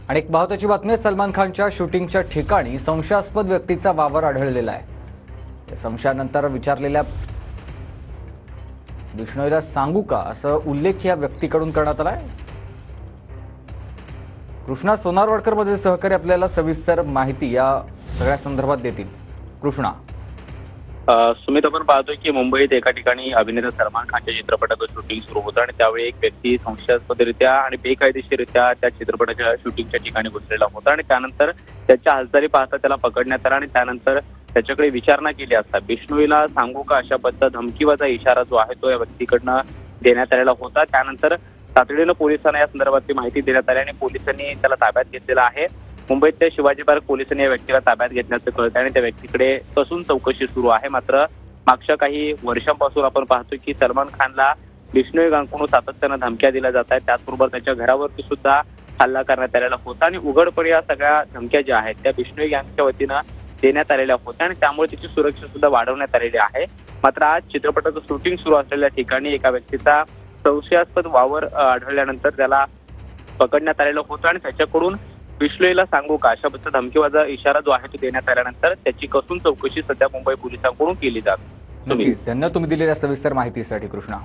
आणि एक महत्त्वाची बातमी आहे, सलमान खानच्या शूटिंगच्या ठिकाणी संशयास्पद व्यक्तीचा वावर आढळलेला आहे। या संशयानंतर विचारलेल्या बिश्नोईला सांगू का असं उल्लेख या व्यक्तीकडून करण्यात आलाय। कृष्णा सोनारवाडकर मध्ये सहकारी आपल्याला सविस्तर माहिती या सगळ्या संदर्भात देतील। कृष्णा। सुमित, आपण पाहतोय की मुंबईत एका ठिकाणी अभिनेता सलमान खानच्या चित्रपटाचं शूटिंग सुरू होतं आणि त्यावेळी एक व्यक्ती संशयास्पदरित्या आणि बेकायदेशीररित्या त्या चित्रपटाच्या शूटिंगच्या ठिकाणी घुसलेला होता आणि त्यानंतर त्याच्या हालचाली पाहता त्याला पकडण्यात आला आणि त्यानंतर त्याच्याकडे विचारणा केली असता बिश्नोईला सांगू का अशा पद्धत धमकीवाचा इशारा जो आहे तो या व्यक्तीकडनं देण्यात आलेला होता। त्यानंतर तातडीनं पोलिसांना या संदर्भातली माहिती देण्यात आली आणि पोलिसांनी त्याला ताब्यात घेतलेला आहे। मुंबईतल्या शिवाजी पार्क पोलिसांनी या व्यक्तीला ताब्यात घेतल्याचं कळतं आणि त्या व्यक्तीकडे कसून चौकशी सुरू आहे। मात्र मागच्या काही वर्षांपासून आपण पाहतोय की सलमान खानला बिश्नोई गँगकडून सातत्यानं धमक्या दिल्या जात आहेत। त्याचबरोबर त्याच्या घरावरती सुद्धा हल्ला करण्यात आलेला होता आणि उघडपणे या सगळ्या धमक्या ज्या आहेत त्या बिश्नोई गँगच्या वतीनं देण्यात आलेल्या होत्या आणि त्यामुळे त्याची सुरक्षा सुद्धा वाढवण्यात आलेली आहे। मात्र आज चित्रपटाचं शूटिंग सुरू असलेल्या ठिकाणी एका व्यक्तीचा संशयास्पद वावर आढळल्यानंतर त्याला पकडण्यात आलेलं होतं आणि त्याच्याकडून बिश्नोईला सांगू का अशा पद्धतीचा धमकीवाचा इशारा जो आहे तो देण्यात आल्यानंतर त्याची कसून चौकशी सध्या मुंबई पोलिसांकडून केली जात। धन्यवाद तुम्ही दिलेल्या सविस्तर माहितीसाठी कृष्णा।